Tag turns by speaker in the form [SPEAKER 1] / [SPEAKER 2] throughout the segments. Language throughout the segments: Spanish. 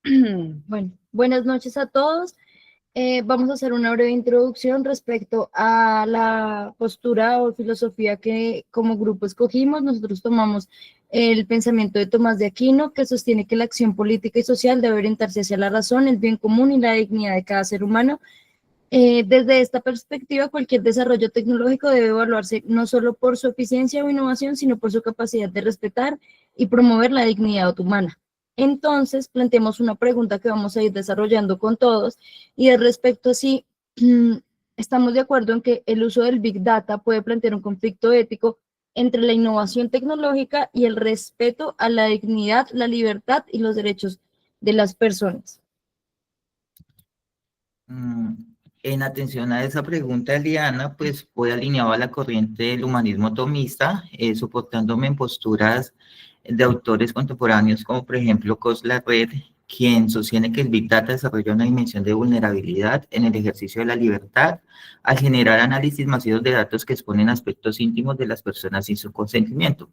[SPEAKER 1] Bueno, buenas noches a todos. Vamos a hacer una breve introducción respecto a la postura o filosofía que como grupo escogimos. Nosotros tomamos el pensamiento de Tomás de Aquino, que sostiene que la acción política y social debe orientarse hacia la razón, el bien común y la dignidad de cada ser humano. Desde esta perspectiva, cualquier desarrollo tecnológico debe evaluarse no solo por su eficiencia o innovación, sino por su capacidad de respetar y promover la dignidad humana. Entonces, planteamos una pregunta que vamos a ir desarrollando con todos y es respecto a si estamos de acuerdo en que el uso del Big Data puede plantear un conflicto ético entre la innovación tecnológica y el respeto a la dignidad, la libertad y los derechos de las personas.
[SPEAKER 2] Mm, En atención a esa pregunta, Eliana, pues voy alineado a la corriente del humanismo tomista, soportándome en posturas de autores contemporáneos como por ejemplo Cosla Red, quien sostiene que el Big Data desarrolla una dimensión de vulnerabilidad en el ejercicio de la libertad al generar análisis masivos de datos que exponen aspectos íntimos de las personas sin su consentimiento.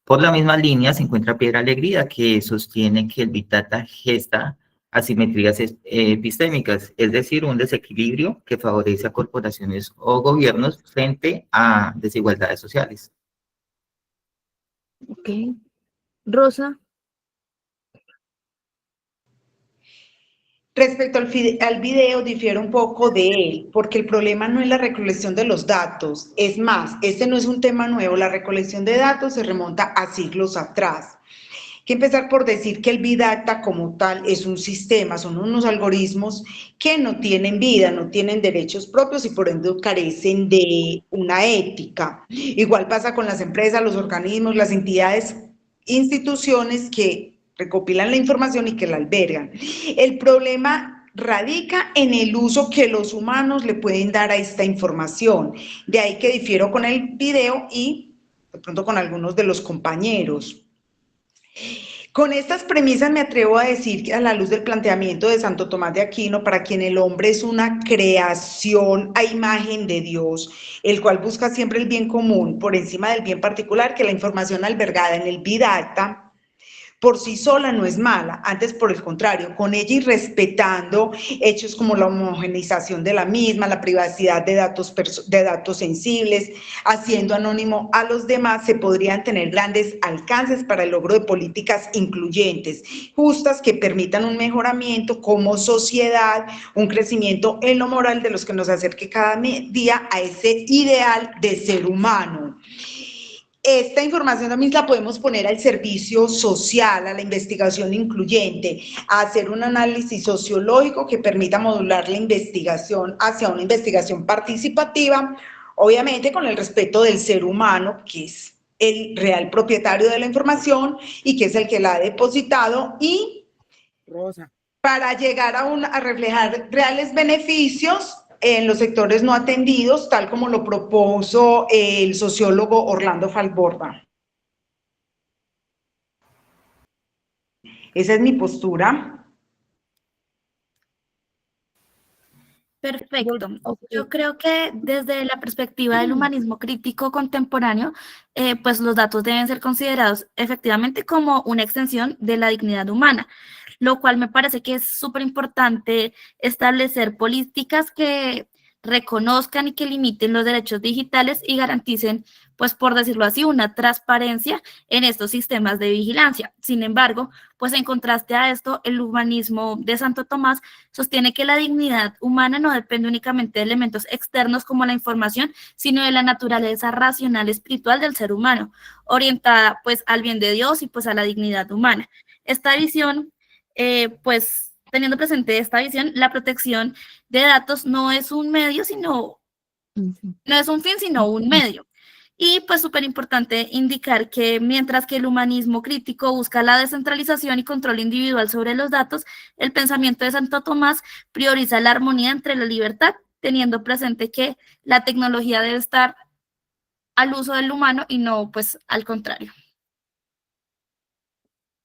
[SPEAKER 2] Por la misma línea se encuentra Piedra Alegría, que sostiene que el Big Data gesta asimetrías epistémicas, es decir, un desequilibrio que favorece a corporaciones o gobiernos frente a desigualdades sociales.
[SPEAKER 1] Ok. Rosa.
[SPEAKER 3] Respecto al video, difiere un poco de él, porque el problema no es la recolección de los datos. Es más, este no es un tema nuevo. La recolección de datos se remonta a siglos atrás. Hay que empezar por decir que el Big Data como tal es un sistema, son unos algoritmos que no tienen vida, no tienen derechos propios y por ende carecen de una ética. Igual pasa con las empresas, los organismos, las entidades, instituciones que recopilan la información y que la albergan. El problema radica en el uso que los humanos le pueden dar a esta información. De ahí que difiero con el video y de pronto con algunos de los compañeros. Con estas premisas me atrevo a decir que a la luz del planteamiento de Santo Tomás de Aquino, para quien el hombre es una creación a imagen de Dios, el cual busca siempre el bien común por encima del bien particular, que la información albergada en el Big Data por sí sola no es mala, antes por el contrario, con ella y respetando hechos como la homogeneización de la misma, la privacidad de datos sensibles, haciendo anónimo a los demás, se podrían tener grandes alcances para el logro de políticas incluyentes, justas, que permitan un mejoramiento como sociedad, un crecimiento en lo moral de los que nos acerque cada día a ese ideal de ser humano. Esta información también la podemos poner al servicio social, a la investigación incluyente, a hacer un análisis sociológico que permita modular la investigación hacia una investigación participativa, obviamente con el respeto del ser humano, que es el real propietario de la información y que es el que la ha depositado, y Rosa, para llegar a reflejar reales beneficios en los sectores no atendidos, tal como lo propuso el sociólogo Orlando Falborda. Esa es mi postura.
[SPEAKER 4] Perfecto.
[SPEAKER 1] Okay.
[SPEAKER 4] Yo creo que desde la perspectiva del humanismo crítico contemporáneo, pues los datos deben ser considerados efectivamente como una extensión de la dignidad humana, lo cual me parece que es súper importante establecer políticas que reconozcan y que limiten los derechos digitales y garanticen, pues por decirlo así, una transparencia en estos sistemas de vigilancia. Sin embargo, pues en contraste a esto, el humanismo de Santo Tomás sostiene que la dignidad humana no depende únicamente de elementos externos como la información, sino de la naturaleza racional espiritual del ser humano, orientada pues al bien de Dios y pues a la dignidad humana. Esta visión, pues teniendo presente esta visión, la protección de datos no es un medio, sino, no es un fin, sino un medio. Y pues súper importante indicar que mientras que el humanismo crítico busca la descentralización y control individual sobre los datos, el pensamiento de Santo Tomás prioriza la armonía entre la libertad, teniendo presente que la tecnología debe estar al uso del humano y no pues al contrario.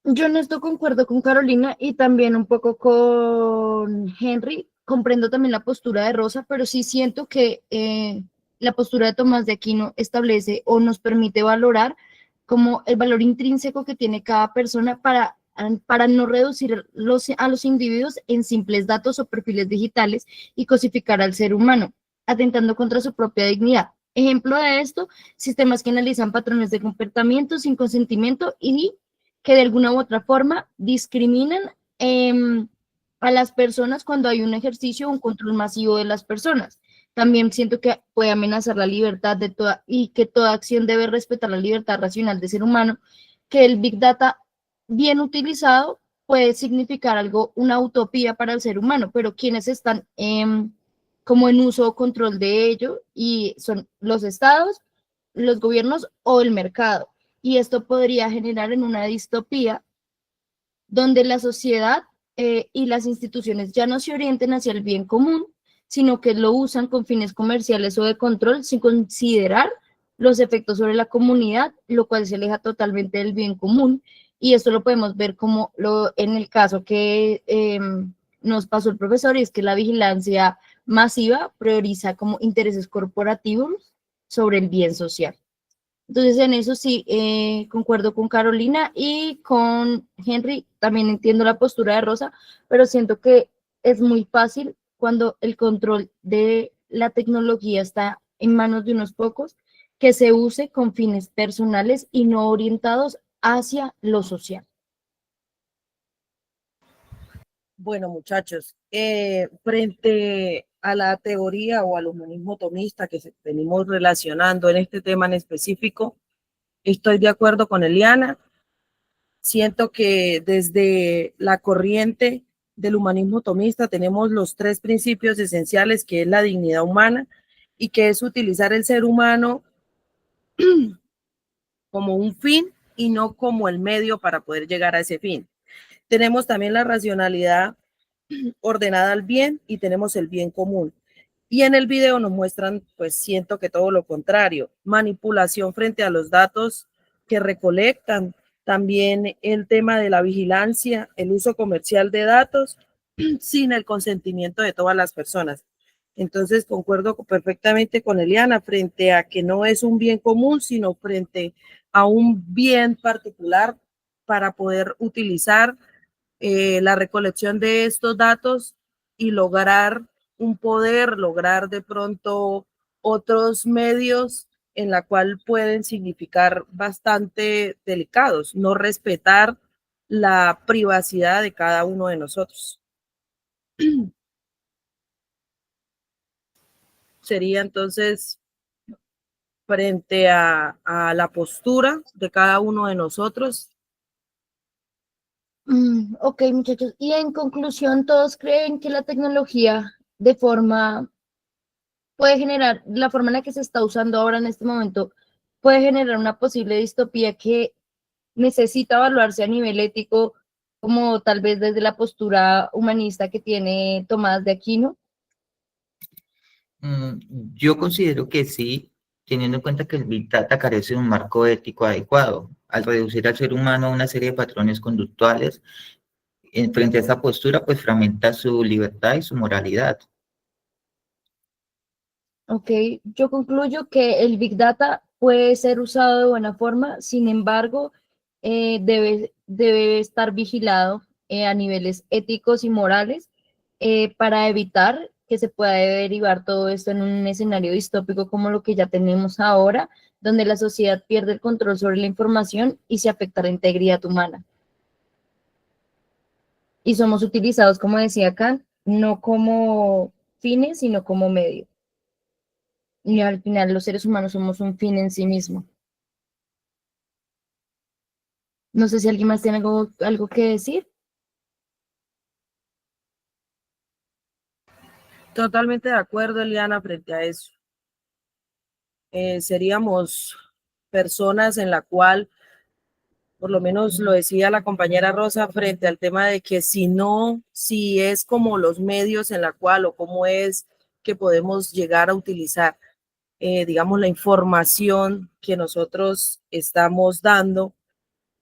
[SPEAKER 1] Yo en esto concuerdo con Carolina y también un poco con Henry. Comprendo también la postura de Rosa, pero sí siento que la postura de Tomás de Aquino establece o nos permite valorar como el valor intrínseco que tiene cada persona para para no reducir a los individuos en simples datos o perfiles digitales y cosificar al ser humano, atentando contra su propia dignidad. Ejemplo de esto, sistemas que analizan patrones de comportamiento sin consentimiento y que de alguna u otra forma discriminan a las personas cuando hay un ejercicio o un control masivo de las personas. También siento que puede amenazar la libertad de toda y que toda acción debe respetar la libertad racional del ser humano, que el Big Data bien utilizado puede significar algo, una utopía para el ser humano, pero quienes están como en uso o control de ello y son los estados, los gobiernos o el mercado. Y esto podría generar en una distopía donde la sociedad y las instituciones ya no se orienten hacia el bien común, sino que lo usan con fines comerciales o de control sin considerar los efectos sobre la comunidad, lo cual se aleja totalmente del bien común. Y esto lo podemos ver como en el caso que nos pasó el profesor, y es que la vigilancia masiva prioriza como intereses corporativos sobre el bien social. Entonces, en eso sí, concuerdo con Carolina y con Henry, también entiendo la postura de Rosa, pero siento que es muy fácil cuando el control de la tecnología está en manos de unos pocos, que se use con fines personales y no orientados hacia lo social.
[SPEAKER 5] Bueno, muchachos, frente a la teoría o al humanismo tomista que venimos relacionando en este tema en específico, estoy de acuerdo con Eliana. Siento que desde la corriente del humanismo tomista tenemos los tres principios esenciales, que es la dignidad humana y que es utilizar el ser humano como un fin y no como el medio para poder llegar a ese fin. Tenemos también la racionalidad ordenada al bien y tenemos el bien común. Y en el video nos muestran, pues siento que todo lo contrario, manipulación frente a los datos que recolectan, también el tema de la vigilancia, el uso comercial de datos sin el consentimiento de todas las personas. Entonces concuerdo perfectamente con Eliana frente a que no es un bien común, sino frente a un bien particular para poder utilizar la recolección de estos datos y lograr un poder, lograr de pronto otros medios en la cual pueden significar bastante delicados, no respetar la privacidad de cada uno de nosotros. Sería entonces frente a la postura de cada uno de nosotros.
[SPEAKER 1] Ok, muchachos. Y en conclusión, ¿todos creen que la tecnología puede generar, la forma en la que se está usando ahora en este momento, puede generar una posible distopía que necesita evaluarse a nivel ético, como tal vez desde la postura humanista que tiene Tomás de Aquino?
[SPEAKER 2] Yo considero que sí, teniendo en cuenta que el Big Data carece de un marco ético adecuado, al reducir al ser humano a una serie de patrones conductuales, frente a esa postura, pues fragmenta su libertad y su moralidad.
[SPEAKER 1] Ok, yo concluyo que el Big Data puede ser usado de buena forma, sin embargo, debe estar vigilado a niveles éticos y morales para evitar que se pueda derivar todo esto en un escenario distópico como lo que ya tenemos ahora, donde la sociedad pierde el control sobre la información y se afecta la integridad humana. Y somos utilizados, como decía Kant, no como fines, sino como medio. Y al final los seres humanos somos un fin en sí mismo. No sé si alguien más tiene algo que decir.
[SPEAKER 5] Totalmente de acuerdo, Eliana, frente a eso. Seríamos personas en la cual, por lo menos lo decía la compañera Rosa, frente al tema de que si es como los medios en la cual o cómo es que podemos llegar a utilizar, digamos, la información que nosotros estamos dando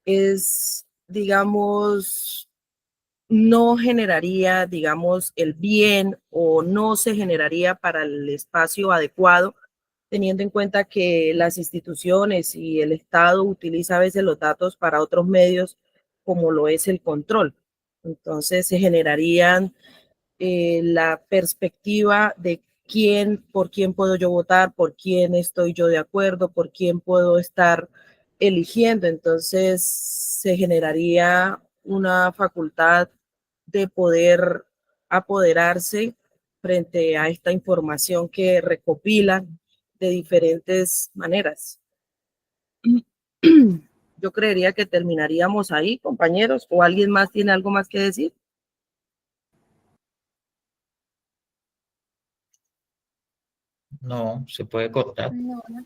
[SPEAKER 5] es, digamos, no generaría, digamos, el bien o no se generaría para el espacio adecuado, teniendo en cuenta que las instituciones y el Estado utiliza a veces los datos para otros medios como lo es el control. Entonces se generarían la perspectiva de por quién puedo yo votar, por quién estoy yo de acuerdo, por quién puedo estar eligiendo. Entonces se generaría una facultad de poder apoderarse frente a esta información que recopilan de diferentes maneras. Yo creería que terminaríamos ahí, compañeros, o alguien más tiene algo más que decir.
[SPEAKER 2] No, se puede cortar.
[SPEAKER 1] No, no.